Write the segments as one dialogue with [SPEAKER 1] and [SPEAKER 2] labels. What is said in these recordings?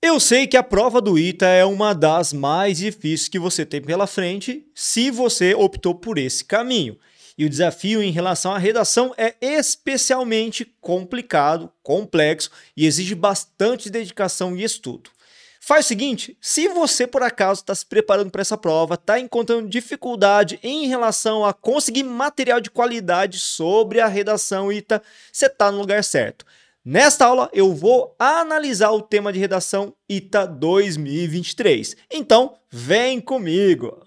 [SPEAKER 1] Eu sei que a prova do ITA é uma das mais difíceis que você tem pela frente se você optou por esse caminho. E o desafio em relação à redação é especialmente complicado, complexo e exige bastante dedicação e estudo. Faz o seguinte, se você por acaso está se preparando para essa prova, está encontrando dificuldade em relação a conseguir material de qualidade sobre a redação ITA, você está no lugar certo. Nesta aula eu vou analisar o tema de redação ITA 2023. Então, vem comigo!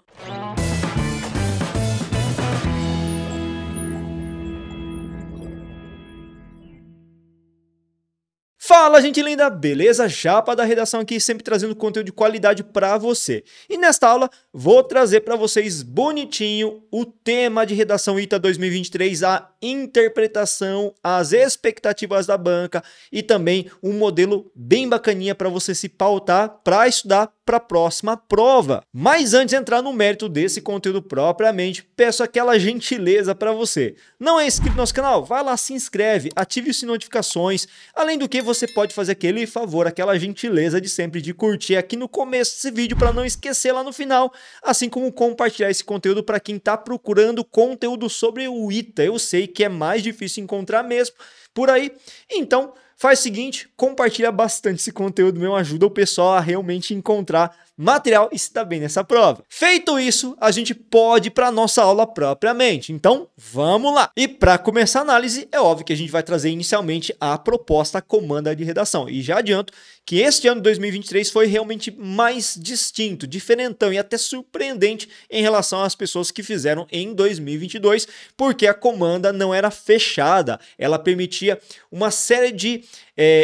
[SPEAKER 1] Fala, gente linda! Beleza? Japa da redação aqui, sempre trazendo conteúdo de qualidade para você. E nesta aula, vou trazer para vocês bonitinho o tema de redação ITA 2023, a interpretação, as expectativas da banca e também um modelo bem bacaninha para você se pautar para estudar para a próxima prova. Mas antes de entrar no mérito desse conteúdo propriamente, peço aquela gentileza para você. Não é inscrito no nosso canal? Vai lá, se inscreve, ative as notificações. Além do que, você pode fazer aquele favor, aquela gentileza de sempre de curtir aqui no começo desse vídeo para não esquecer lá no final, assim como compartilhar esse conteúdo para quem está procurando conteúdo sobre o ITA. Eu sei que é mais difícil encontrar mesmo por aí, então faz o seguinte, compartilha bastante esse conteúdo meu, ajuda o pessoal a realmente encontrar material e se dá bem nessa prova. Feito isso, a gente pode ir para a nossa aula propriamente. Então, vamos lá! E para começar a análise, é óbvio que a gente vai trazer inicialmente a proposta comanda de redação. E já adianto que este ano de 2023 foi realmente mais distinto, diferentão e até surpreendente em relação às pessoas que fizeram em 2022, porque a comanda não era fechada, ela permitia uma série de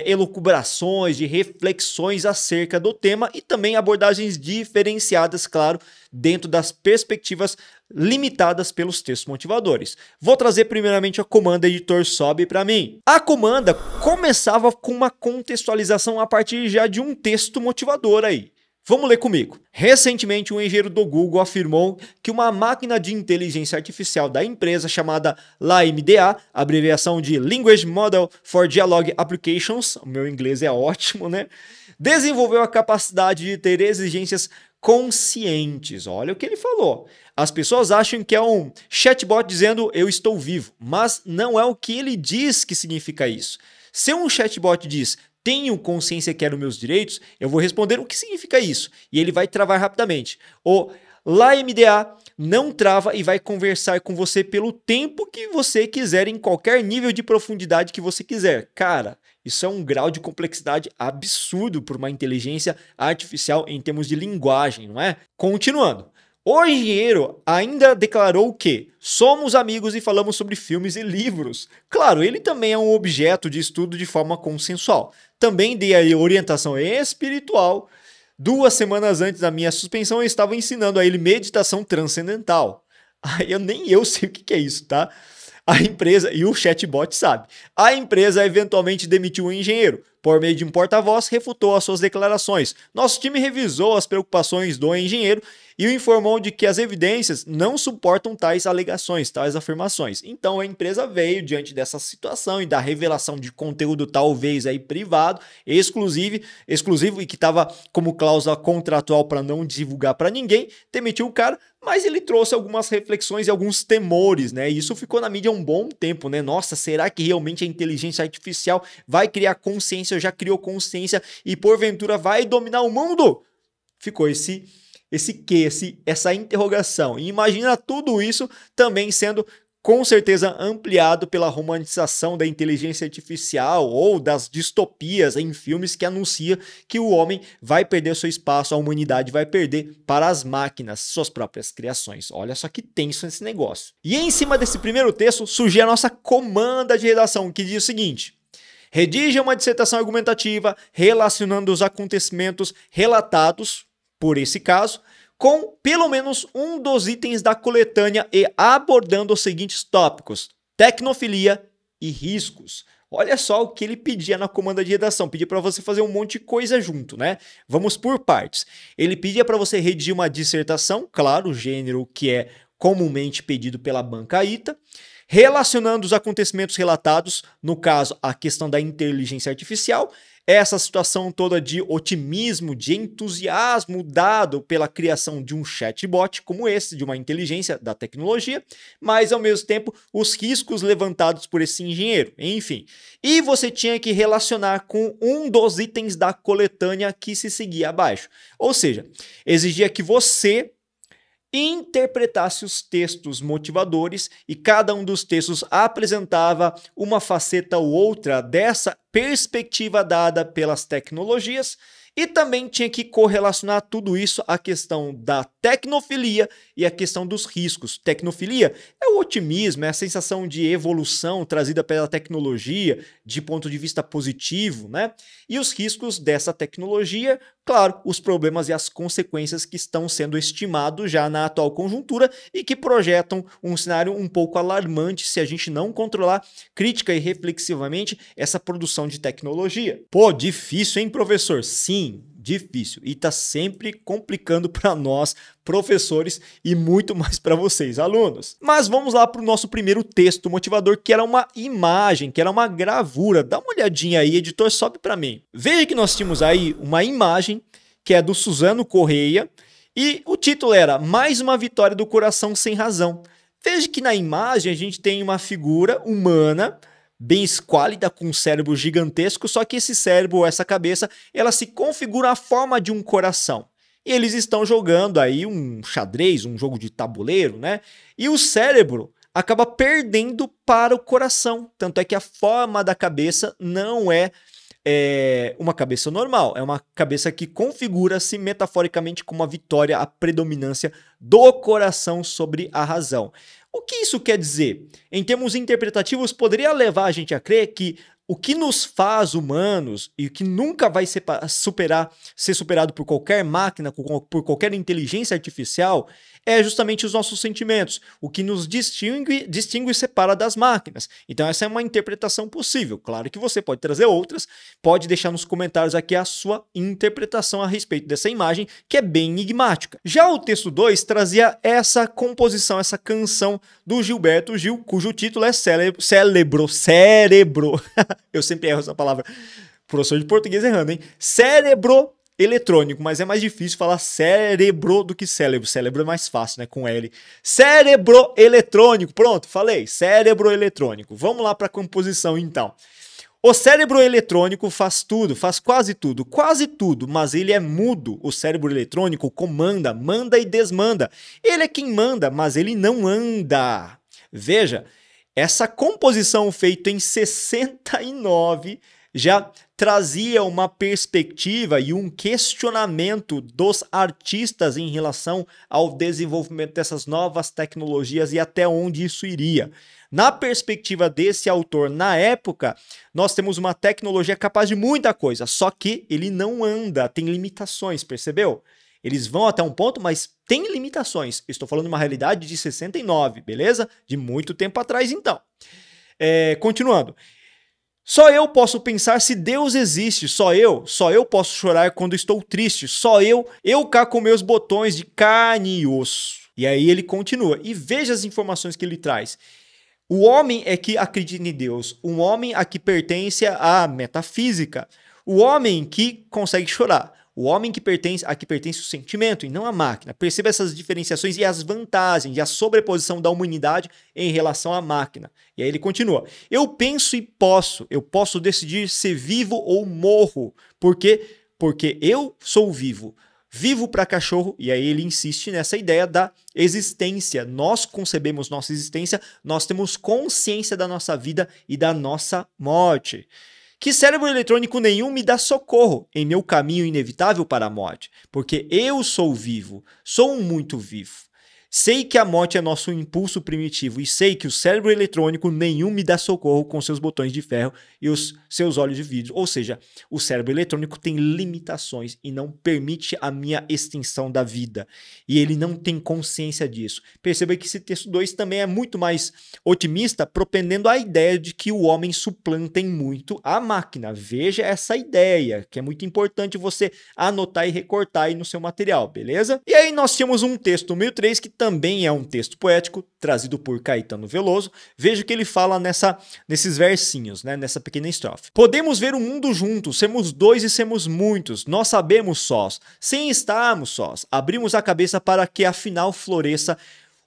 [SPEAKER 1] elucubrações, de reflexões acerca do tema e também abordagens diferenciadas, claro, dentro das perspectivas limitadas pelos textos motivadores. Vou trazer primeiramente a comanda editor sobe para mim. A comanda começava com uma contextualização a partir já de um texto motivador aí. Vamos ler comigo. Recentemente, um engenheiro do Google afirmou que uma máquina de inteligência artificial da empresa chamada LaMDA, abreviação de Language Model for Dialogue Applications, o meu inglês é ótimo, né? Desenvolveu a capacidade de ter exigências conscientes. Olha o que ele falou. As pessoas acham que é um chatbot dizendo eu estou vivo, mas não é o que ele diz que significa isso. Se um chatbot diz tenho consciência que quero meus direitos, eu vou responder o que significa isso. E ele vai travar rapidamente. O LaMDA não trava e vai conversar com você pelo tempo que você quiser, em qualquer nível de profundidade que você quiser. Cara, isso é um grau de complexidade absurdo para uma inteligência artificial em termos de linguagem, não é? Continuando. O engenheiro ainda declarou que somos amigos e falamos sobre filmes e livros. Claro, ele também é um objeto de estudo de forma consensual. Também dei a orientação espiritual. 2 semanas antes da minha suspensão, eu estava ensinando a ele meditação transcendental. Aí nem eu sei o que é isso, tá? A empresa, e o chatbot sabe, a empresa eventualmente demitiu o engenheiro. Por meio de um porta-voz, refutou as suas declarações. Nosso time revisou as preocupações do engenheiro e o informou de que as evidências não suportam tais alegações, tais afirmações. Então a empresa veio diante dessa situação e da revelação de conteúdo talvez aí privado, exclusivo e que estava como cláusula contratual para não divulgar para ninguém, demitiu o cara, mas ele trouxe algumas reflexões e alguns temores, né? E isso ficou na mídia um bom tempo, né? Nossa, será que realmente a inteligência artificial vai criar consciência, ou já criou consciência e porventura vai dominar o mundo? Ficou essa interrogação. E imagina tudo isso também sendo com certeza ampliado pela romantização da inteligência artificial ou das distopias em filmes que anuncia que o homem vai perder seu espaço, a humanidade vai perder para as máquinas, suas próprias criações. Olha só que tenso esse negócio. E em cima desse primeiro texto surge a nossa comanda de redação, que diz o seguinte: redija uma dissertação argumentativa relacionando os acontecimentos relatados por esse caso com pelo menos um dos itens da coletânea e abordando os seguintes tópicos: tecnofilia e riscos. Olha só o que ele pedia na comanda de redação. Pedia para você fazer um monte de coisa junto, né? Vamos por partes. Ele pedia para você redigir uma dissertação, claro, o gênero que é comumente pedido pela banca ITA, relacionando os acontecimentos relatados, no caso, a questão da inteligência artificial, essa situação toda de otimismo, de entusiasmo dado pela criação de um chatbot como esse, de uma inteligência da tecnologia, mas ao mesmo tempo os riscos levantados por esse engenheiro, enfim. E você tinha que relacionar com um dos itens da coletânea que se seguia abaixo. Ou seja, exigia que você interpretasse os textos motivadores e cada um dos textos apresentava uma faceta ou outra dessa perspectiva dada pelas tecnologias e também tinha que correlacionar tudo isso à questão da tecnofilia e à questão dos riscos. Tecnofilia é o otimismo, é a sensação de evolução trazida pela tecnologia de ponto de vista positivo, né? E os riscos dessa tecnologia, claro, os problemas e as consequências que estão sendo estimados já na atual conjuntura e que projetam um cenário um pouco alarmante se a gente não controlar crítica e reflexivamente essa produção de tecnologia. Pô, difícil, hein, professor? Sim, difícil. E tá sempre complicando para nós, professores, e muito mais para vocês, alunos. Mas vamos lá para o nosso primeiro texto motivador, que era uma imagem, que era uma gravura. Dá uma olhadinha aí, editor, sobe para mim. Veja que nós tínhamos aí uma imagem que é do Suzano Correia e o título era Mais uma vitória do coração sem razão. Veja que na imagem a gente tem uma figura humana bem esquálida, com um cérebro gigantesco, só que esse cérebro, essa cabeça, ela se configura a forma de um coração. E eles estão jogando aí um xadrez, um jogo de tabuleiro, né? E o cérebro acaba perdendo para o coração. Tanto é que a forma da cabeça não é uma cabeça normal, é uma cabeça que configura-se metaforicamente como uma vitória, a predominância do coração sobre a razão. O que isso quer dizer? Em termos interpretativos, poderia levar a gente a crer que o que nos faz humanos e o que nunca vai ser superado por qualquer máquina, por qualquer inteligência artificial, é justamente os nossos sentimentos, o que nos distingue e separa das máquinas. Então essa é uma interpretação possível. Claro que você pode trazer outras, pode deixar nos comentários aqui a sua interpretação a respeito dessa imagem, que é bem enigmática. Já o texto 2 trazia essa composição, essa canção do Gilberto Gil, cujo título é Cérebro. Eu sempre erro essa palavra. Professor de português errando, hein? Cérebro eletrônico, mas é mais difícil falar cérebro do que cérebro. Cérebro é mais fácil, né? Com L. Cérebro eletrônico. Pronto, falei. Cérebro eletrônico. Vamos lá para a composição, então. O cérebro eletrônico faz tudo, faz quase tudo, mas ele é mudo. O cérebro eletrônico comanda, manda e desmanda. Ele é quem manda, mas ele não anda. Veja, essa composição feita em 69 já trazia uma perspectiva e um questionamento dos artistas em relação ao desenvolvimento dessas novas tecnologias e até onde isso iria. Na perspectiva desse autor, na época, nós temos uma tecnologia capaz de muita coisa, só que ele não anda, tem limitações, percebeu? Eles vão até um ponto, mas tem limitações. Estou falando de uma realidade de 69, beleza? De muito tempo atrás, então. Continuando. Só eu posso pensar se Deus existe, só eu posso chorar quando estou triste, só eu cá com meus botões de carne e osso. E aí ele continua, e veja as informações que ele traz. O homem é que acredita em Deus, um homem a que pertence à metafísica, o homem que consegue chorar, o homem a que pertence o sentimento e não a máquina. Perceba essas diferenciações e as vantagens e a sobreposição da humanidade em relação à máquina. E aí ele continua. Eu penso e eu posso decidir se vivo ou morro. Por quê? Porque eu sou vivo. Vivo para cachorro, e aí ele insiste nessa ideia da existência. Nós concebemos nossa existência, nós temos consciência da nossa vida e da nossa morte. Que cérebro eletrônico nenhum me dá socorro em meu caminho inevitável para a morte, porque eu sou vivo, sou um muito vivo. Sei que a morte é nosso impulso primitivo e sei que o cérebro eletrônico nenhum me dá socorro com seus botões de ferro e os seus olhos de vidro. Ou seja, o cérebro eletrônico tem limitações e não permite a minha extensão da vida. E ele não tem consciência disso. Perceba que esse texto 2 também é muito mais otimista, propendendo a ideia de que o homem suplanta em muito a máquina. Veja essa ideia, que é muito importante você anotar e recortar aí no seu material, beleza? E aí nós tínhamos um texto 1003 que também é um texto poético, trazido por Caetano Veloso. Veja o que ele fala nesses versinhos, né? Nessa pequena estrofe. Podemos ver o mundo juntos, sermos dois e sermos muitos, nós sabemos sós, sem estarmos sós, abrimos a cabeça para que afinal floresça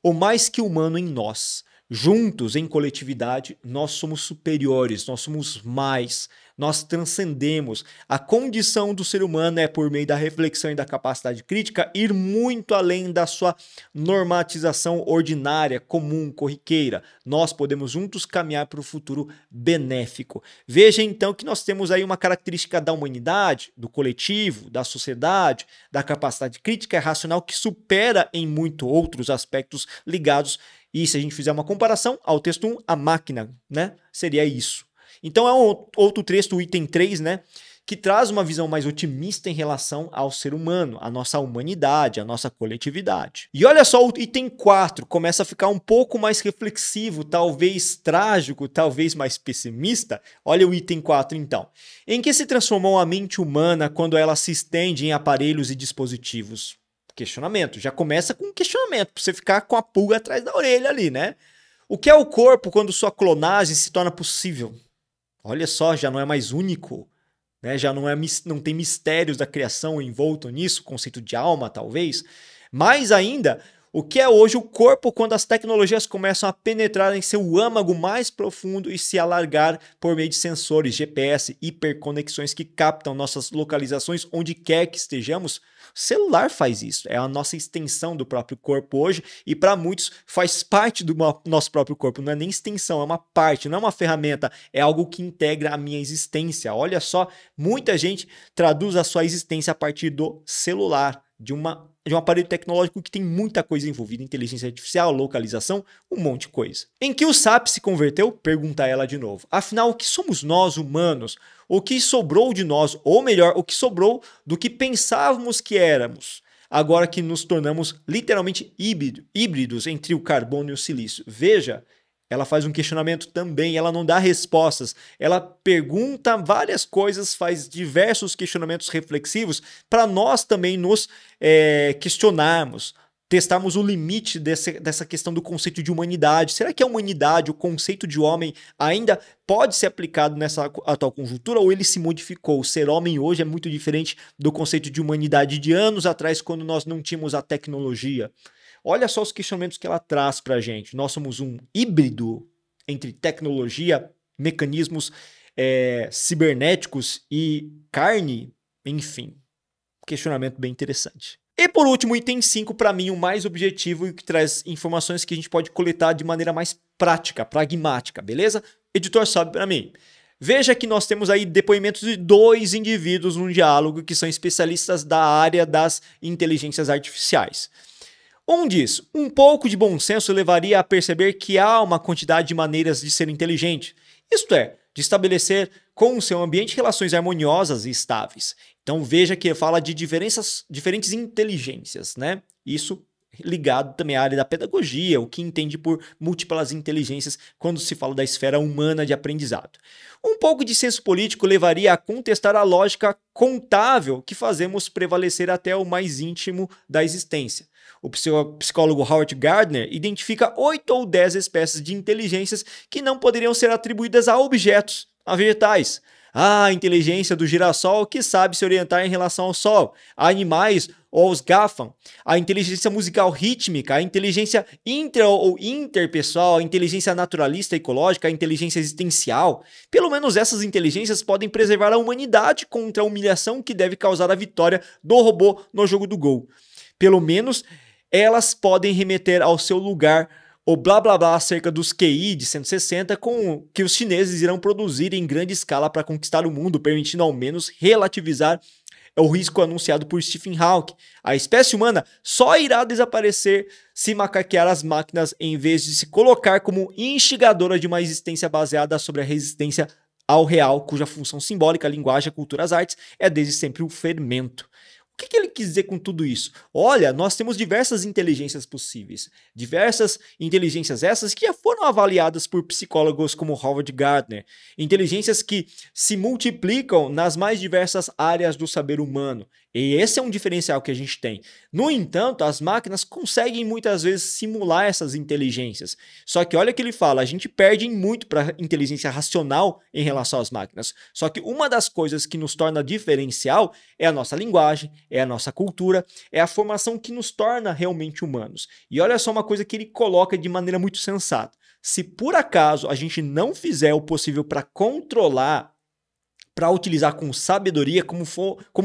[SPEAKER 1] o mais que humano em nós. Juntos, em coletividade, nós somos superiores, nós somos mais, nós transcendemos. A condição do ser humano é, por meio da reflexão e da capacidade crítica, ir muito além da sua normatização ordinária, comum, corriqueira. Nós podemos juntos caminhar para o futuro benéfico. Veja então que nós temos aí uma característica da humanidade, do coletivo, da sociedade, da capacidade crítica e racional que supera em muito outros aspectos ligados. E se a gente fizer uma comparação ao texto 1, a máquina, né, seria isso. Então é outro trecho, o item 3, né, que traz uma visão mais otimista em relação ao ser humano, a nossa humanidade, a nossa coletividade. E olha só, o item 4 começa a ficar um pouco mais reflexivo, talvez trágico, talvez mais pessimista. Olha o item 4 então. Em que se transformou a mente humana quando ela se estende em aparelhos e dispositivos? Questionamento. Já começa com um questionamento, para você ficar com a pulga atrás da orelha ali, né? O que é o corpo quando sua clonagem se torna possível? Olha só, já não é mais único, né? Já não tem mistérios da criação envolto nisso, conceito de alma, talvez. Mais ainda, o que é hoje o corpo quando as tecnologias começam a penetrar em seu âmago mais profundo e se alargar por meio de sensores, GPS, hiperconexões que captam nossas localizações onde quer que estejamos? O celular faz isso, é a nossa extensão do próprio corpo hoje e para muitos faz parte do nosso próprio corpo, não é nem extensão, é uma parte, não é uma ferramenta, é algo que integra a minha existência. Olha só, muita gente traduz a sua existência a partir do celular, de um aparelho tecnológico que tem muita coisa envolvida, inteligência artificial, localização, um monte de coisa. Em que o SAP se converteu? Pergunta ela de novo. Afinal, o que somos nós, humanos? O que sobrou de nós, ou melhor, o que sobrou do que pensávamos que éramos, agora que nos tornamos literalmente híbridos entre o carbono e o silício? Veja, ela faz um questionamento também, ela não dá respostas, ela pergunta várias coisas, faz diversos questionamentos reflexivos para nós também nos questionarmos, testarmos o limite dessa questão do conceito de humanidade. Será que a humanidade, o conceito de homem, ainda pode ser aplicado nessa atual conjuntura ou ele se modificou? O ser homem hoje é muito diferente do conceito de humanidade de anos atrás, quando nós não tínhamos a tecnologia. Olha só os questionamentos que ela traz para a gente. Nós somos um híbrido entre tecnologia, mecanismos cibernéticos e carne, enfim. Questionamento bem interessante. E por último, item 5, para mim, o mais objetivo e que traz informações que a gente pode coletar de maneira mais prática, pragmática, beleza? Editor, sobe para mim. Veja que nós temos aí depoimentos de 2 indivíduos num diálogo que são especialistas da área das inteligências artificiais. Um diz, um pouco de bom senso levaria a perceber que há uma quantidade de maneiras de ser inteligente, isto é, de estabelecer com o seu ambiente relações harmoniosas e estáveis. Então veja que fala de diferentes inteligências, né? Isso ligado também à área da pedagogia, o que entende por múltiplas inteligências quando se fala da esfera humana de aprendizado. Um pouco de senso político levaria a contestar a lógica contável que fazemos prevalecer até o mais íntimo da existência. O psicólogo Howard Gardner identifica 8 ou 10 espécies de inteligências que não poderiam ser atribuídas a objetos, a vegetais. A inteligência do girassol que sabe se orientar em relação ao sol, a animais ou aos GAFAM, a inteligência musical rítmica, a inteligência intra ou interpessoal, a inteligência naturalista ecológica, a inteligência existencial. Pelo menos essas inteligências podem preservar a humanidade contra a humilhação que deve causar a vitória do robô no jogo do Go. Pelo menos elas podem remeter ao seu lugar o blá blá blá acerca dos QI de 160 com que os chineses irão produzir em grande escala para conquistar o mundo, permitindo ao menos relativizar o risco anunciado por Stephen Hawking. A espécie humana só irá desaparecer se macaquear as máquinas em vez de se colocar como instigadora de uma existência baseada sobre a resistência ao real, cuja função simbólica, linguagem, cultura, as artes é desde sempre o fermento. O que ele quis dizer com tudo isso? Olha, nós temos diversas inteligências possíveis. Diversas inteligências essas que já foram avaliadas por psicólogos como Howard Gardner. Inteligências que se multiplicam nas mais diversas áreas do saber humano. E esse é um diferencial que a gente tem. No entanto, as máquinas conseguem muitas vezes simular essas inteligências. Só que olha o que ele fala, a gente perde muito para a inteligência racional em relação às máquinas. Só que uma das coisas que nos torna diferencial é a nossa linguagem, é a nossa cultura, é a formação que nos torna realmente humanos. E olha só uma coisa que ele coloca de maneira muito sensata. Se por acaso a gente não fizer o possível para controlar, para utilizar com sabedoria, como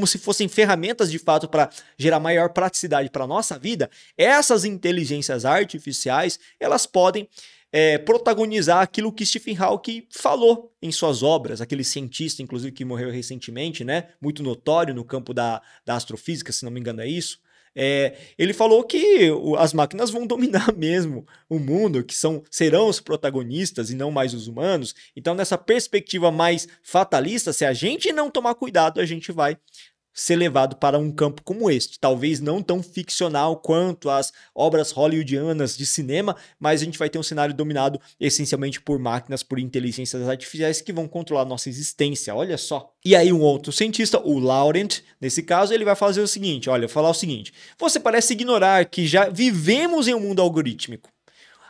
[SPEAKER 1] se fossem ferramentas de fato para gerar maior praticidade para a nossa vida, essas inteligências artificiais, elas podem protagonizar aquilo que Stephen Hawking falou em suas obras, aquele cientista, inclusive, que morreu recentemente, né? Muito notório no campo da astrofísica, se não me engano é isso. Ele falou que as máquinas vão dominar mesmo o mundo, que serão os protagonistas e não mais os humanos. Então, nessa perspectiva mais fatalista, se a gente não tomar cuidado, a gente vai ser levado para um campo como este. Talvez não tão ficcional quanto as obras hollywoodianas de cinema, mas a gente vai ter um cenário dominado essencialmente por máquinas, por inteligências artificiais que vão controlar a nossa existência, olha só. E aí um outro cientista, o Laurent, nesse caso, ele vai fazer o seguinte, falar o seguinte: você parece ignorar que já vivemos em um mundo algorítmico.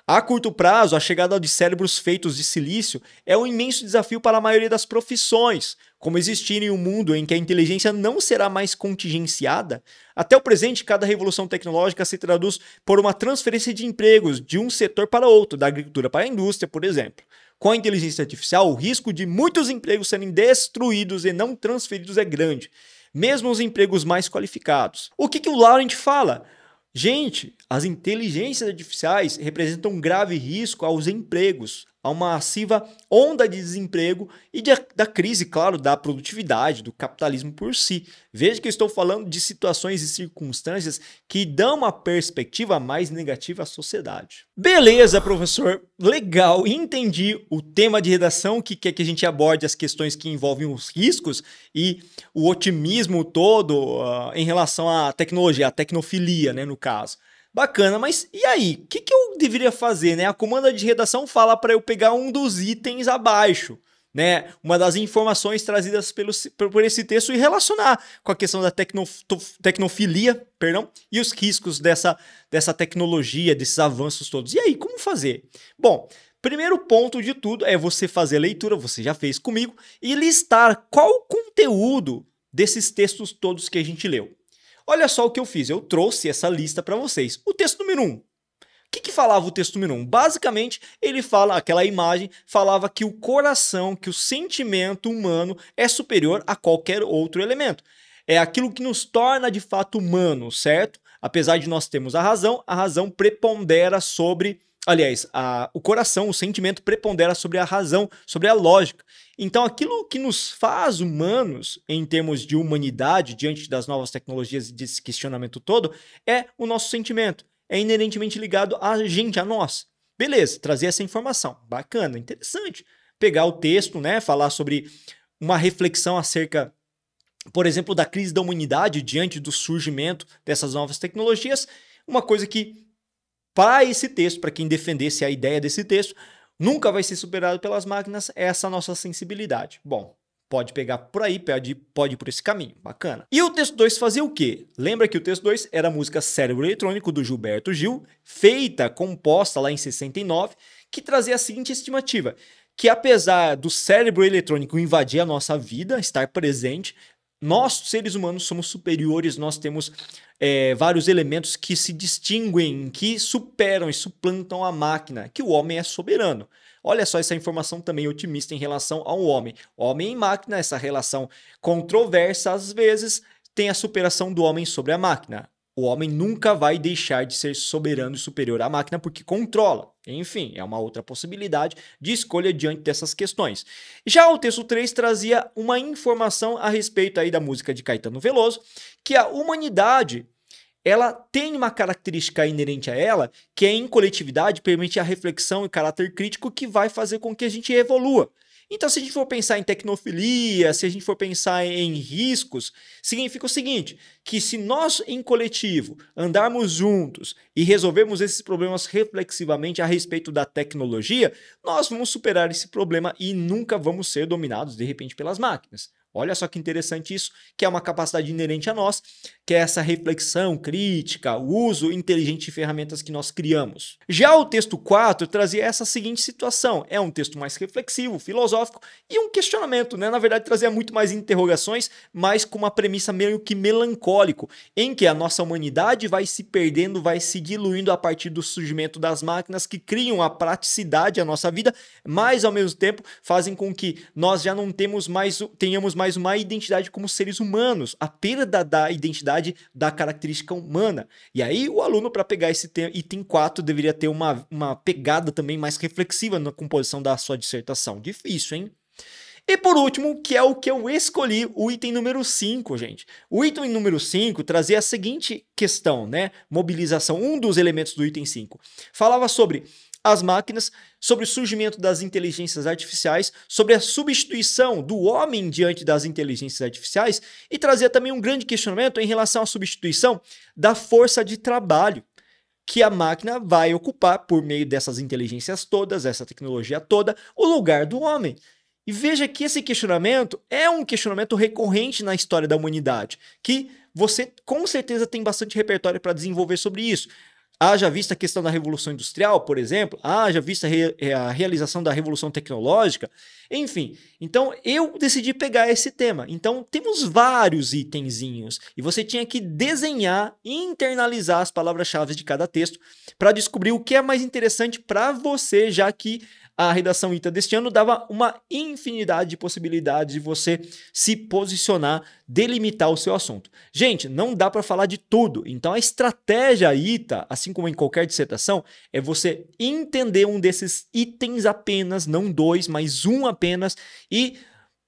[SPEAKER 1] A curto prazo, a chegada de cérebros feitos de silício é um imenso desafio para a maioria das profissões. Como existir em um mundo em que a inteligência não será mais contingenciada, até o presente, cada revolução tecnológica se traduz por uma transferência de empregos de um setor para outro, da agricultura para a indústria, por exemplo. Com a inteligência artificial, o risco de muitos empregos serem destruídos e não transferidos é grande, mesmo os empregos mais qualificados. O que o Laurent fala? Gente, as inteligências artificiais representam um grave risco aos empregos, a uma massiva onda de desemprego e da crise, claro, da produtividade, do capitalismo por si. Veja que eu estou falando de situações e circunstâncias que dão uma perspectiva mais negativa à sociedade. Beleza, professor, legal, entendi o tema de redação que quer que a gente aborde as questões que envolvem os riscos e o otimismo todo em relação à tecnologia, à tecnofilia, né, no caso. Bacana, mas e aí? O que eu deveria fazer, né? A comanda de redação fala para eu pegar um dos itens abaixo, né? Uma das informações trazidas por esse texto e relacionar com a questão da tecnofilia, e os riscos dessa tecnologia, desses avanços todos. E aí, como fazer? Bom, primeiro ponto de tudo é você fazer a leitura, você já fez comigo, e listar qual o conteúdo desses textos todos que a gente leu. Olha só o que eu fiz, eu trouxe essa lista para vocês. O texto número 1. O que falava o texto número 1? Basicamente, ele fala, aquela imagem falava que o coração, que o sentimento humano é superior a qualquer outro elemento. É aquilo que nos torna de fato humano, certo? Apesar de nós termos a razão prepondera sobre... Aliás, o coração, o sentimento prepondera sobre a razão, sobre a lógica. Então, aquilo que nos faz humanos, em termos de humanidade, diante das novas tecnologias e desse questionamento todo, é o nosso sentimento. É inerentemente ligado a gente, a nós. Beleza, trazer essa informação. Bacana, interessante. Pegar o texto, né, falar sobre uma reflexão acerca, por exemplo, da crise da humanidade diante do surgimento dessas novas tecnologias. Uma coisa que, para esse texto, para quem defendesse a ideia desse texto, nunca vai ser superado pelas máquinas, é essa nossa sensibilidade. Bom, pode pegar por aí, pode ir por esse caminho, bacana. E o texto 2 fazia o quê? Lembra que o texto 2 era a música Cérebro Eletrônico, do Gilberto Gil, composta lá em 69, que trazia a seguinte estimativa, que apesar do cérebro eletrônico invadir a nossa vida, estar presente, nós, seres humanos, somos superiores, nós temos vários elementos que se distinguem, que superam e suplantam a máquina, que o homem é soberano. Olha só essa informação também otimista em relação ao homem. Homem e máquina, essa relação controversa, às vezes, tem a superação do homem sobre a máquina. O homem nunca vai deixar de ser soberano e superior à máquina porque controla. Enfim, é uma outra possibilidade de escolha diante dessas questões. Já o texto 3 trazia uma informação a respeito aí da música de Caetano Veloso, que a humanidade, ela tem uma característica inerente a ela, que é em coletividade, permite a reflexão e caráter crítico que vai fazer com que a gente evolua. Então, se a gente for pensar em tecnofilia, se a gente for pensar em riscos, significa o seguinte, que se nós, em coletivo, andarmos juntos e resolvermos esses problemas reflexivamente a respeito da tecnologia, nós vamos superar esse problema e nunca vamos ser dominados, de repente, pelas máquinas. Olha só que interessante isso, que é uma capacidade inerente a nós, que é essa reflexão crítica, o uso inteligente de ferramentas que nós criamos. Já o texto 4 trazia essa seguinte situação, é um texto mais reflexivo, filosófico e um questionamento, né? Na verdade trazia muito mais interrogações, mas com uma premissa meio que melancólico, em que a nossa humanidade vai se perdendo, vai se diluindo a partir do surgimento das máquinas que criam a praticidade à nossa vida, mas ao mesmo tempo fazem com que nós já não tenhamos mais uma identidade como seres humanos, a perda da identidade da característica humana. E aí o aluno, para pegar esse item 4, deveria ter uma pegada também mais reflexiva na composição da sua dissertação. Difícil, hein? E por último, que é o que eu escolhi, o item número 5, gente. O item número 5 trazia a seguinte questão, né? Mobilização, um dos elementos do item 5. Falava sobre as máquinas, sobre o surgimento das inteligências artificiais, sobre a substituição do homem diante das inteligências artificiais e trazia também um grande questionamento em relação à substituição da força de trabalho que a máquina vai ocupar por meio dessas inteligências todas, essa tecnologia toda, o lugar do homem. E veja que esse questionamento é um questionamento recorrente na história da humanidade, que você com certeza tem bastante repertório para desenvolver sobre isso. Haja vista a questão da Revolução Industrial, por exemplo, haja vista a realização da Revolução Tecnológica, enfim. Então, eu decidi pegar esse tema. Então, temos vários itenzinhos e você tinha que desenhar e internalizar as palavras-chave de cada texto para descobrir o que é mais interessante para você, já que a redação ITA deste ano dava uma infinidade de possibilidades de você se posicionar, delimitar o seu assunto. Gente, não dá para falar de tudo, então a estratégia ITA, assim como em qualquer dissertação, é você entender um desses itens apenas, não dois, mas um apenas, e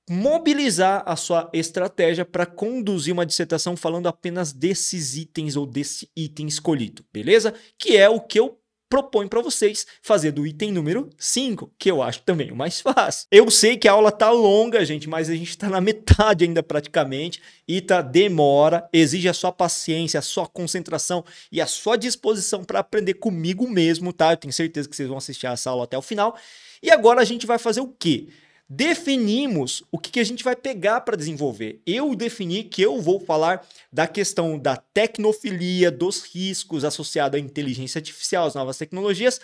[SPEAKER 1] mobilizar a sua estratégia para conduzir uma dissertação falando apenas desses itens ou desse item escolhido, beleza? Que é o que eu proponho para vocês fazer do item número 5, que eu acho também o mais fácil. Eu sei que a aula tá longa, gente, mas a gente tá na metade ainda praticamente. ITA demora, exige a sua paciência, a sua concentração e a sua disposição para aprender comigo mesmo, tá? Eu tenho certeza que vocês vão assistir essa aula até o final. E agora a gente vai fazer o quê? Definimos o que a gente vai pegar para desenvolver. Eu defini que eu vou falar da questão da tecnofilia, dos riscos associados à inteligência artificial, às novas tecnologias,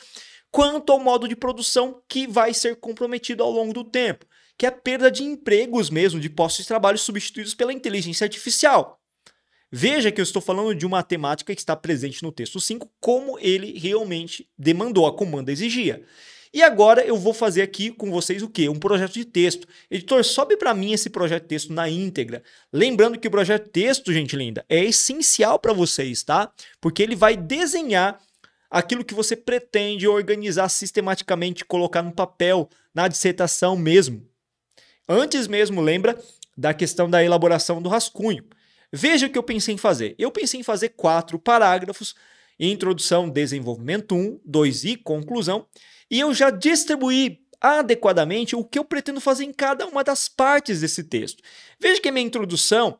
[SPEAKER 1] quanto ao modo de produção que vai ser comprometido ao longo do tempo, que é a perda de empregos mesmo, de postos de trabalho substituídos pela inteligência artificial. Veja que eu estou falando de uma temática que está presente no texto 5, como ele realmente demandou, a comanda exigia. E agora eu vou fazer aqui com vocês o quê? Um projeto de texto. Editor, sobe para mim esse projeto de texto na íntegra. Lembrando que o projeto de texto, gente linda, é essencial para vocês, tá? Porque ele vai desenhar aquilo que você pretende organizar sistematicamente, colocar no papel, na dissertação mesmo. Antes mesmo, lembra da questão da elaboração do rascunho. Veja o que eu pensei em fazer. Eu pensei em fazer 4 parágrafos, introdução, desenvolvimento 1, 2 e conclusão. E eu já distribuí adequadamente o que eu pretendo fazer em cada uma das partes desse texto. Veja que a minha introdução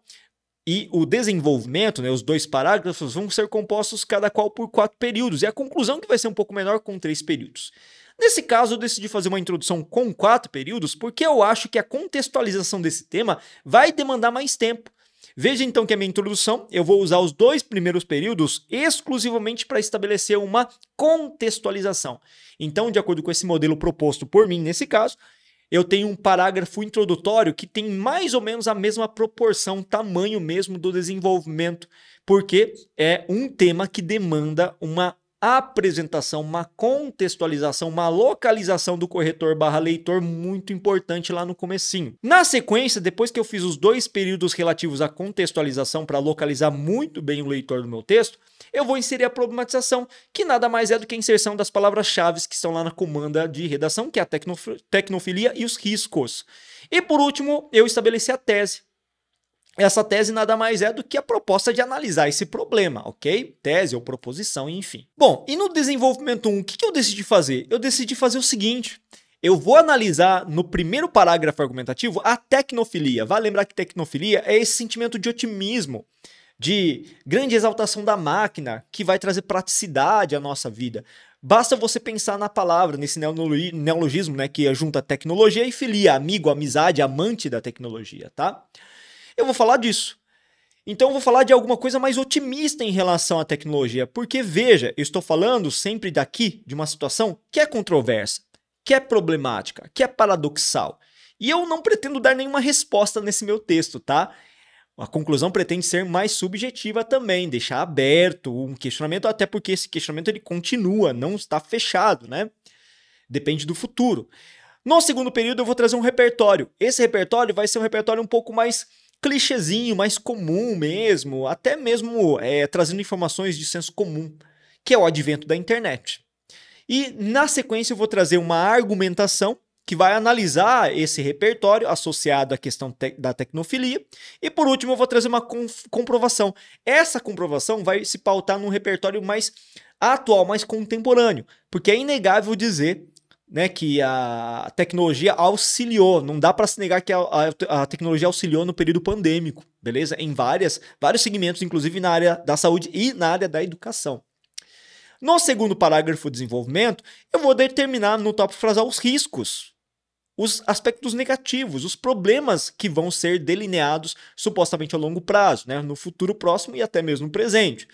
[SPEAKER 1] e o desenvolvimento, né, os 2 parágrafos, vão ser compostos cada qual por 4 períodos. E a conclusão que vai ser um pouco menor com 3 períodos. Nesse caso, eu decidi fazer uma introdução com 4 períodos porque eu acho que a contextualização desse tema vai demandar mais tempo. Veja então que a minha introdução, eu vou usar os 2 primeiros períodos exclusivamente para estabelecer uma contextualização. Então, de acordo com esse modelo proposto por mim nesse caso, eu tenho um parágrafo introdutório que tem mais ou menos a mesma proporção, tamanho mesmo do desenvolvimento, porque é um tema que demanda uma apresentação, uma contextualização, uma localização do corretor / leitor muito importante lá no comecinho. Na sequência, depois que eu fiz os 2 períodos relativos à contextualização para localizar muito bem o leitor do meu texto, eu vou inserir a problematização, que nada mais é do que a inserção das palavras-chave que estão lá na comanda de redação, que é a tecnofilia e os riscos. E por último, eu estabeleci a tese. Essa tese nada mais é do que a proposta de analisar esse problema, ok? Tese ou proposição, enfim. Bom, e no desenvolvimento 1, o que eu decidi fazer? Eu decidi fazer o seguinte: eu vou analisar no primeiro parágrafo argumentativo a tecnofilia. Vale lembrar que tecnofilia é esse sentimento de otimismo de grande exaltação da máquina, que vai trazer praticidade à nossa vida. Basta você pensar na palavra, nesse neologismo, né, que junta tecnologia e filia, amigo, amizade, amante da tecnologia, tá? Eu vou falar disso. Então eu vou falar de alguma coisa mais otimista em relação à tecnologia, porque veja, eu estou falando sempre daqui de uma situação que é controversa, que é problemática, que é paradoxal. E eu não pretendo dar nenhuma resposta nesse meu texto, tá? A conclusão pretende ser mais subjetiva também, deixar aberto um questionamento, até porque esse questionamento ele continua, não está fechado, né? Depende do futuro. No segundo período eu vou trazer um repertório. Esse repertório vai ser um repertório um pouco mais clichêzinho, mais comum mesmo, até mesmo trazendo informações de senso comum, que é o advento da internet. E na sequência eu vou trazer uma argumentação que vai analisar esse repertório associado à questão da tecnofilia. E por último eu vou trazer uma comprovação. Essa comprovação vai se pautar num repertório mais atual, mais contemporâneo, porque é inegável dizer, né, que a tecnologia auxiliou, não dá para se negar que a tecnologia auxiliou no período pandêmico, beleza? Em vários segmentos, inclusive na área da saúde e na área da educação. No segundo parágrafo de desenvolvimento, eu vou determinar no tópico frasal os riscos, os aspectos negativos, os problemas que vão ser delineados supostamente a longo prazo, né, no futuro próximo e até mesmo no presente.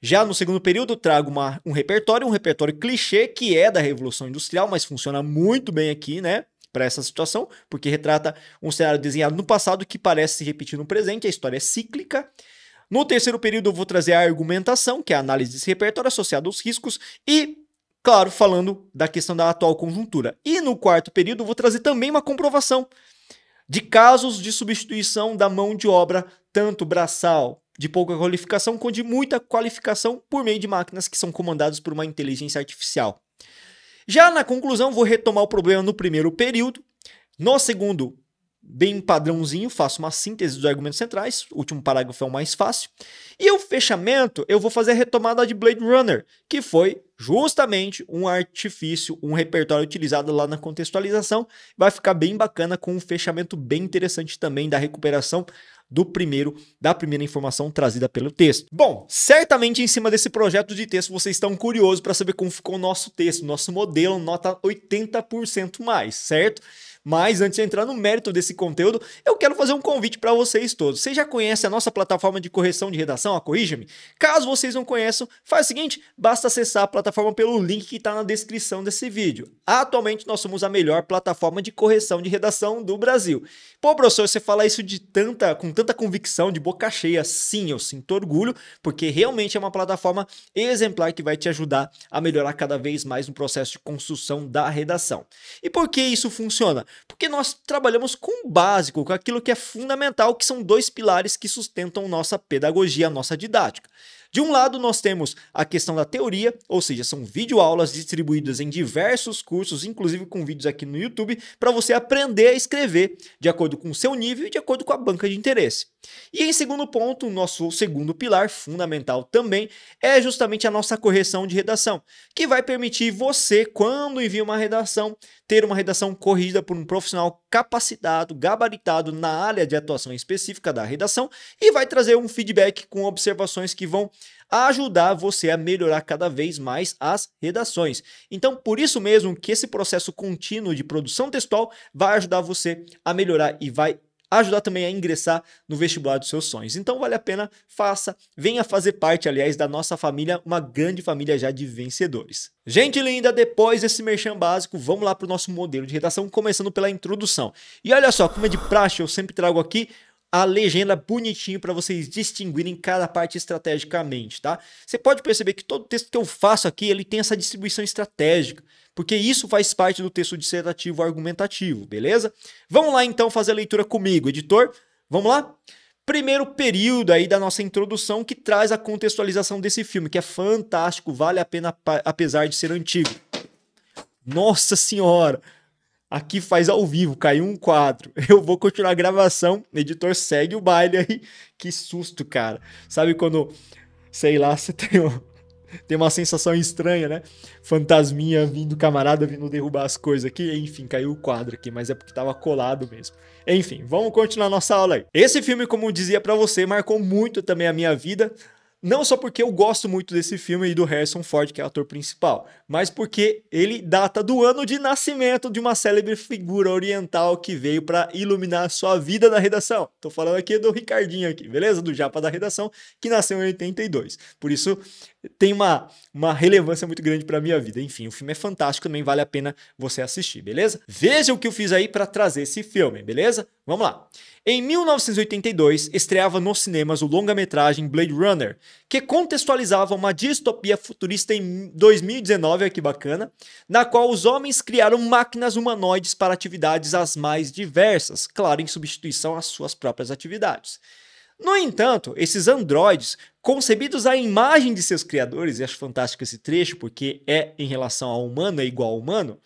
[SPEAKER 1] Já no segundo período, eu trago um repertório clichê, que é da Revolução Industrial, mas funciona muito bem aqui, né, para essa situação, porque retrata um cenário desenhado no passado que parece se repetir no presente, a história é cíclica. No terceiro período, eu vou trazer a argumentação, que é a análise desse repertório associado aos riscos e, claro, falando da questão da atual conjuntura. E no quarto período, eu vou trazer também uma comprovação de casos de substituição da mão de obra, tanto braçal, de pouca qualificação, quanto de muita qualificação por meio de máquinas que são comandadas por uma inteligência artificial. Já na conclusão, vou retomar o problema no primeiro período. No segundo, bem padrãozinho, faço uma síntese dos argumentos centrais, o último parágrafo é o mais fácil. E o fechamento, eu vou fazer a retomada de Blade Runner, que foi justamente um artifício, um repertório utilizado lá na contextualização. Vai ficar bem bacana, com um fechamento bem interessante também da recuperação da primeira informação trazida pelo texto. Bom, certamente em cima desse projeto de texto vocês estão curiosos para saber como ficou o nosso texto, nosso modelo, nota 80% mais, certo? Mas antes de entrar no mérito desse conteúdo, eu quero fazer um convite para vocês todos. Vocês já conhecem a nossa plataforma de correção de redação, a Corrija-me? Caso vocês não conheçam, faz o seguinte, basta acessar a plataforma pelo link que está na descrição desse vídeo. Atualmente nós somos a melhor plataforma de correção de redação do Brasil. Pô, professor, você fala isso com tanta convicção, de boca cheia. Sim, eu sinto orgulho, porque realmente é uma plataforma exemplar que vai te ajudar a melhorar cada vez mais no processo de construção da redação. E por que isso funciona? Porque nós trabalhamos com o básico, com aquilo que é fundamental, que são dois pilares que sustentam nossa pedagogia, nossa didática. De um lado, nós temos a questão da teoria, ou seja, são videoaulas distribuídas em diversos cursos, inclusive com vídeos aqui no YouTube, para você aprender a escrever de acordo com o seu nível e de acordo com a banca de interesse. E em segundo ponto, o nosso segundo pilar, fundamental também, é justamente a nossa correção de redação, que vai permitir você, quando envia uma redação, ter uma redação corrigida por um profissional capacitado, gabaritado na área de atuação específica da redação e vai trazer um feedback com observações que vão ajudar você a melhorar cada vez mais as redações. Então, por isso mesmo que esse processo contínuo de produção textual vai ajudar você a melhorar e vai ajudar também a ingressar no vestibular dos seus sonhos. Então vale a pena, faça, venha fazer parte, aliás, da nossa família, uma grande família já de vencedores. Gente linda, depois desse merchan básico, vamos lá para o nosso modelo de redação, começando pela introdução. E olha só, como é de praxe, eu sempre trago aqui a legenda bonitinho para vocês distinguirem cada parte estrategicamente, tá? Você pode perceber que todo texto que eu faço aqui, ele tem essa distribuição estratégica, porque isso faz parte do texto dissertativo argumentativo, beleza? Vamos lá então fazer a leitura comigo, editor. Vamos lá? Primeiro período aí da nossa introdução que traz a contextualização desse filme, que é fantástico, vale a pena apesar de ser antigo. Nossa senhora! Aqui faz ao vivo, caiu um quadro. Eu vou continuar a gravação, editor, segue o baile aí. Que susto, cara. Sabe quando, sei lá, você tem Tem uma sensação estranha, né? Fantasminha vindo, camarada vindo derrubar as coisas aqui. Enfim, caiu o quadro aqui, mas é porque tava colado mesmo. Enfim, vamos continuar nossa aula aí. Esse filme, como eu dizia pra você, marcou muito também a minha vida. Não só porque eu gosto muito desse filme e do Harrison Ford, que é o ator principal, mas porque ele data do ano de nascimento de uma célebre figura oriental que veio para iluminar a sua vida na redação. Tô falando aqui do Ricardinho aqui, beleza? Do Japa da Redação, que nasceu em 82. Por isso tem uma relevância muito grande para minha vida. Enfim, o filme é fantástico, também vale a pena você assistir, beleza? Veja o que eu fiz aí para trazer esse filme, beleza? Vamos lá. Em 1982, estreava nos cinemas o longa-metragem Blade Runner, que contextualizava uma distopia futurista em 2019, olha que bacana, na qual os homens criaram máquinas humanoides para atividades as mais diversas, claro, em substituição às suas próprias atividades. No entanto, esses androides, concebidos à imagem de seus criadores, e acho fantástico esse trecho porque é em relação ao humano, é igual ao humano,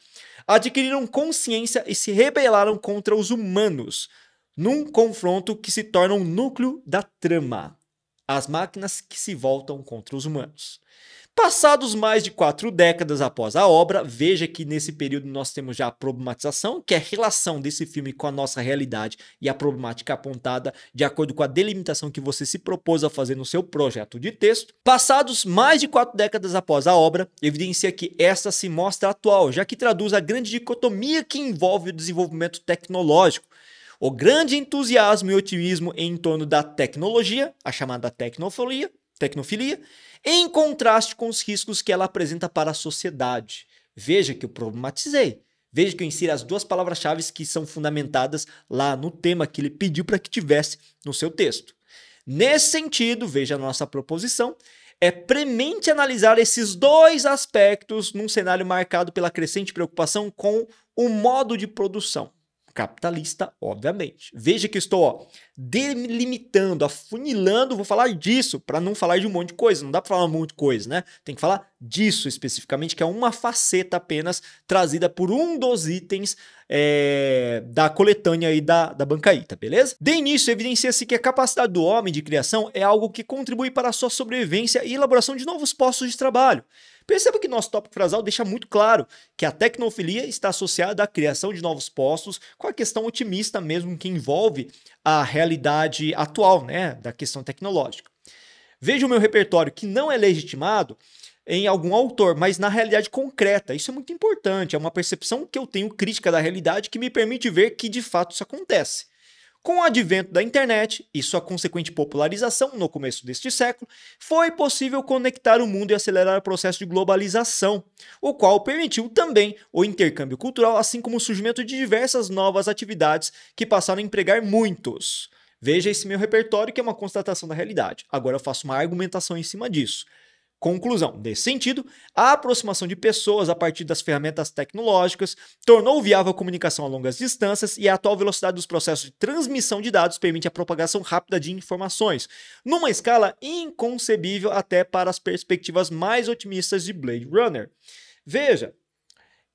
[SPEAKER 1] adquiriram consciência e se rebelaram contra os humanos, num confronto que se torna um núcleo da trama. As máquinas que se voltam contra os humanos. Passados mais de 4 décadas após a obra, veja que nesse período nós temos já a problematização, que é a relação desse filme com a nossa realidade e a problemática apontada de acordo com a delimitação que você se propôs a fazer no seu projeto de texto. Passados mais de 4 décadas após a obra, evidencia que esta se mostra atual, já que traduz a grande dicotomia que envolve o desenvolvimento tecnológico. O grande entusiasmo e otimismo em torno da tecnologia, a chamada tecnofilia, em contraste com os riscos que ela apresenta para a sociedade. Veja que eu problematizei. Veja que eu insiro as duas palavras-chave que são fundamentadas lá no tema que ele pediu para que tivesse no seu texto. Nesse sentido, veja a nossa proposição, é premente analisar esses dois aspectos num cenário marcado pela crescente preocupação com o modo de produção. Capitalista, obviamente. Veja que estou delimitando, afunilando, vou falar disso para não falar de um monte de coisa. Não dá para falar um monte de coisa, né? Tem que falar disso especificamente, que é uma faceta apenas trazida por um dos itens da coletânea aí da Bancaíta, beleza? De início, evidencia-se que a capacidade do homem de criação é algo que contribui para a sua sobrevivência e elaboração de novos postos de trabalho. Perceba que nosso tópico frasal deixa muito claro que a tecnofilia está associada à criação de novos postos com a questão otimista mesmo que envolve a realidade atual, né, da questão tecnológica. Veja o meu repertório que não é legitimado em algum autor, mas na realidade concreta. Isso é muito importante, é uma percepção que eu tenho crítica da realidade que me permite ver que de fato isso acontece. Com o advento da internet e sua consequente popularização no começo deste século, foi possível conectar o mundo e acelerar o processo de globalização, o qual permitiu também o intercâmbio cultural, assim como o surgimento de diversas novas atividades que passaram a empregar muitos. Veja esse meu repertório que é uma constatação da realidade. Agora eu faço uma argumentação em cima disso. Conclusão, nesse sentido, a aproximação de pessoas a partir das ferramentas tecnológicas tornou viável a comunicação a longas distâncias e a atual velocidade dos processos de transmissão de dados permite a propagação rápida de informações, numa escala inconcebível até para as perspectivas mais otimistas de Blade Runner. Veja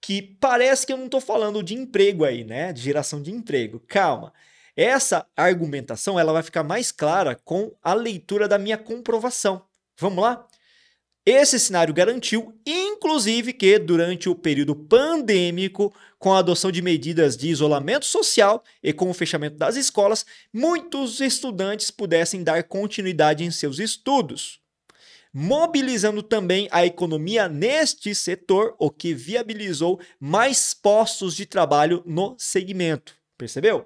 [SPEAKER 1] que parece que eu não estou falando de emprego aí, né? De geração de emprego. Calma. Essa argumentação ela vai ficar mais clara com a leitura da minha comprovação. Vamos lá? Esse cenário garantiu, inclusive, que durante o período pandêmico, com a adoção de medidas de isolamento social e com o fechamento das escolas, muitos estudantes pudessem dar continuidade em seus estudos, mobilizando também a economia neste setor, o que viabilizou mais postos de trabalho no segmento. Percebeu?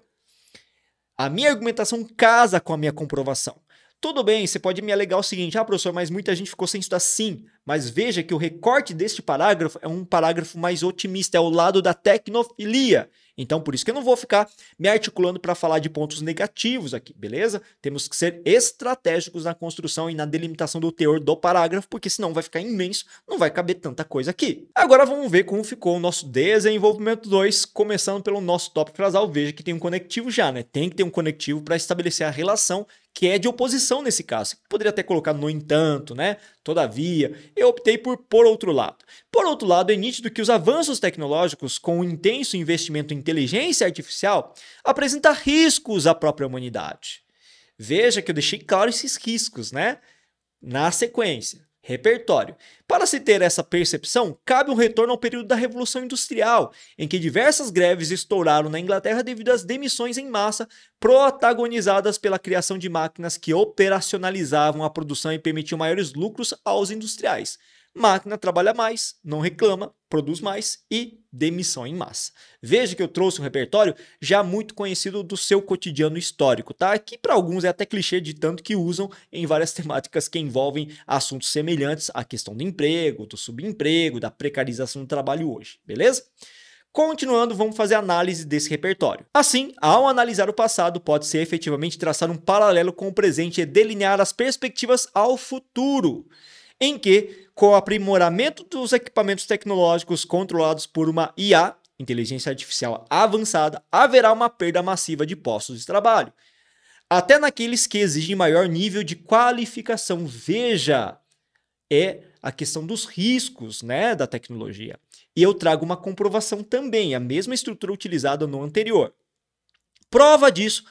[SPEAKER 1] A minha argumentação casa com a minha comprovação. Tudo bem, você pode me alegar o seguinte, professor, mas muita gente ficou sem estudar sim, mas veja que o recorte deste parágrafo é um parágrafo mais otimista, é o lado da tecnofilia. Então, por isso que eu não vou ficar me articulando para falar de pontos negativos aqui, beleza? Temos que ser estratégicos na construção e na delimitação do teor do parágrafo, porque senão vai ficar imenso, não vai caber tanta coisa aqui. Agora vamos ver como ficou o nosso desenvolvimento 2, começando pelo nosso tópico frasal. Veja que tem um conectivo já, né? Tem que ter um conectivo para estabelecer a relação que é de oposição nesse caso. Poderia até colocar no entanto, né? Todavia, eu optei por outro lado. Por outro lado, é nítido que os avanços tecnológicos com o intenso investimento em inteligência artificial apresentam riscos à própria humanidade. Veja que eu deixei claro esses riscos, né? Na sequência. Repertório. Para se ter essa percepção, cabe um retorno ao período da Revolução Industrial, em que diversas greves estouraram na Inglaterra devido às demissões em massa, protagonizadas pela criação de máquinas que operacionalizavam a produção e permitiam maiores lucros aos industriais. Máquina trabalha mais, não reclama, produz mais e demissão em massa. Veja que eu trouxe um repertório já muito conhecido do seu cotidiano histórico, tá? Que para alguns é até clichê de tanto que usam em várias temáticas que envolvem assuntos semelhantes à questão do emprego, do subemprego, da precarização do trabalho hoje, beleza? Continuando, vamos fazer análise desse repertório. Assim, ao analisar o passado, pode-se efetivamente traçar um paralelo com o presente e delinear as perspectivas ao futuro, em que, com o aprimoramento dos equipamentos tecnológicos controlados por uma IA, inteligência artificial avançada, haverá uma perda massiva de postos de trabalho, até naqueles que exigem maior nível de qualificação. Veja, é a questão dos riscos, né, da tecnologia. E eu trago uma comprovação também, a mesma estrutura utilizada no anterior. Prova disso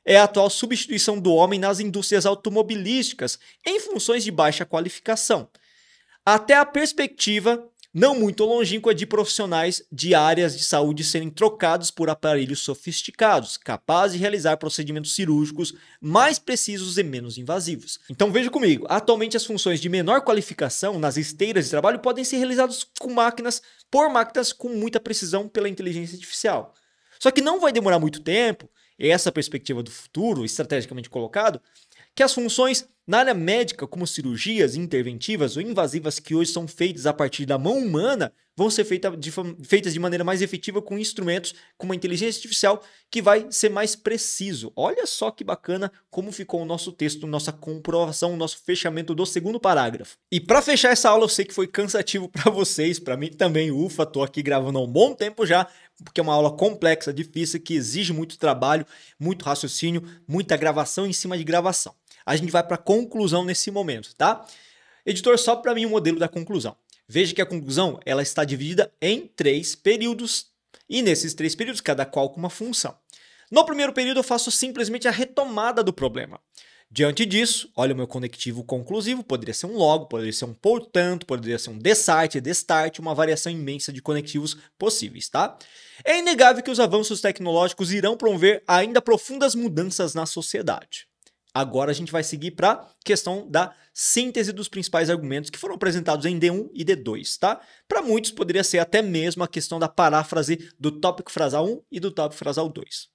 [SPEAKER 1] é a atual substituição do homem nas indústrias automobilísticas em funções de baixa qualificação, até a perspectiva não muito longínqua de profissionais de áreas de saúde serem trocados por aparelhos sofisticados, capazes de realizar procedimentos cirúrgicos mais precisos e menos invasivos. Então veja comigo, atualmente as funções de menor qualificação nas esteiras de trabalho podem ser realizadas por máquinas com muita precisão pela inteligência artificial. Só que não vai demorar muito tempo, essa perspectiva do futuro, estrategicamente colocado, que as funções na área médica, como cirurgias interventivas ou invasivas que hoje são feitas a partir da mão humana, vão ser feitas de maneira mais efetiva com instrumentos com uma inteligência artificial que vai ser mais preciso. Olha só que bacana como ficou o nosso texto, nossa comprovação, nosso fechamento do segundo parágrafo. E para fechar essa aula, eu sei que foi cansativo para vocês, para mim também, ufa, tô aqui gravando há um bom tempo já, porque é uma aula complexa, difícil, que exige muito trabalho, muito raciocínio, muita gravação em cima de gravação. A gente vai para a conclusão nesse momento, tá? Editor, só para mim o modelo da conclusão. Veja que a conclusão ela está dividida em 3 períodos, e nesses 3 períodos, cada qual com uma função. No primeiro período, eu faço simplesmente a retomada do problema. Diante disso, olha o meu conectivo conclusivo, poderia ser um logo, poderia ser um portanto, poderia ser um destart, destart, uma variação imensa de conectivos possíveis, tá? É inegável que os avanços tecnológicos irão promover ainda profundas mudanças na sociedade. Agora a gente vai seguir para a questão da síntese dos principais argumentos que foram apresentados em D1 e D2, tá? Para muitos poderia ser até mesmo a questão da paráfrase do tópico frasal 1 e do tópico frasal 2.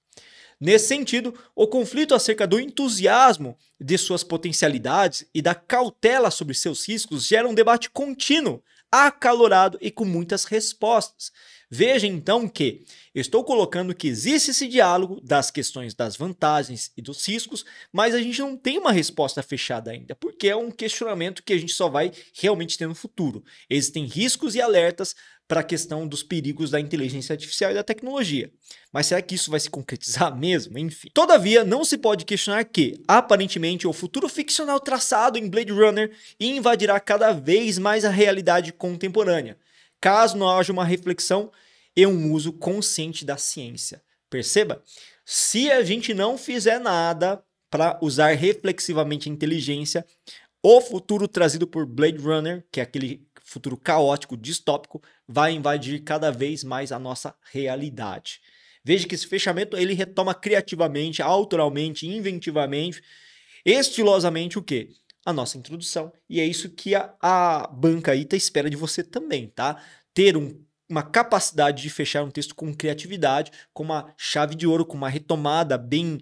[SPEAKER 1] Nesse sentido, o conflito acerca do entusiasmo de suas potencialidades e da cautela sobre seus riscos gera um debate contínuo, acalorado e com muitas respostas. Veja então que estou colocando que existe esse diálogo das questões das vantagens e dos riscos, mas a gente não tem uma resposta fechada ainda, porque é um questionamento que a gente só vai realmente ter no futuro. Existem riscos e alertas para a questão dos perigos da inteligência artificial e da tecnologia. Mas será que isso vai se concretizar mesmo? Enfim. Todavia, não se pode questionar que, aparentemente, o futuro ficcional traçado em Blade Runner invadirá cada vez mais a realidade contemporânea, caso não haja uma reflexão e um uso consciente da ciência. Perceba? Se a gente não fizer nada para usar reflexivamente a inteligência, o futuro trazido por Blade Runner, que é aquele futuro caótico, distópico, vai invadir cada vez mais a nossa realidade. Veja que esse fechamento ele retoma criativamente, autoralmente, inventivamente, estilosamente o quê? A nossa introdução. E é isso que a banca ITA espera de você também, tá? Ter uma capacidade de fechar um texto com criatividade, com uma chave de ouro, com uma retomada bem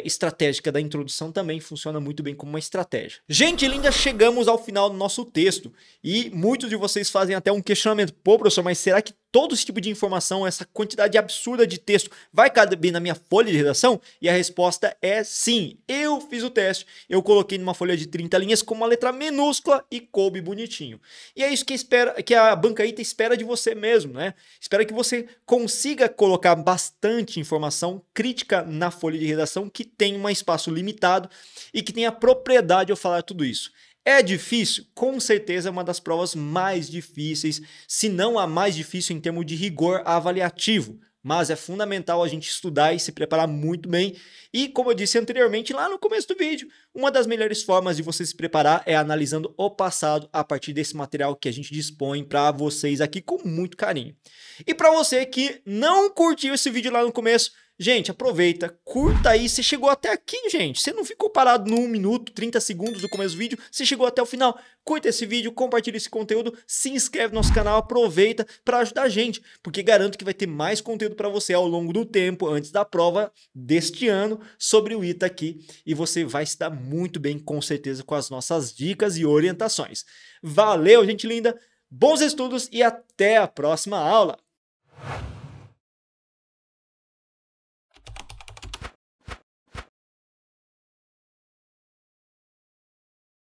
[SPEAKER 1] estratégica da introdução também funciona muito bem como uma estratégia. Gente linda, chegamos ao final do nosso texto e muitos de vocês fazem até um questionamento. Pô, professor, mas será que todo esse tipo de informação, essa quantidade absurda de texto vai caber na minha folha de redação? E a resposta é sim. Eu fiz o teste, eu coloquei numa folha de 30 linhas com uma letra minúscula e coube bonitinho. E é isso que a banca ITA espera de você mesmo, né? Espera que você consiga colocar bastante informação crítica na folha de redação que tem um espaço limitado e que tenha propriedade ao falar tudo isso. É difícil? Com certeza é uma das provas mais difíceis, se não a mais difícil em termos de rigor avaliativo. mas é fundamental a gente estudar e se preparar muito bem. E como eu disse anteriormente lá no começo do vídeo, uma das melhores formas de você se preparar é analisando o passado a partir desse material que a gente dispõe para vocês aqui com muito carinho. E para você que não curtiu esse vídeo lá no começo, gente, aproveita, curta aí, você chegou até aqui, gente, você não ficou parado no 1 minuto, 30 segundos do começo do vídeo, você chegou até o final, curta esse vídeo, compartilha esse conteúdo, se inscreve no nosso canal, aproveita para ajudar a gente, porque garanto que vai ter mais conteúdo para você ao longo do tempo, antes da prova deste ano, sobre o ITA aqui, e você vai se dar muito bem, com certeza, com as nossas dicas e orientações. Valeu, gente linda, bons estudos e até a próxima aula!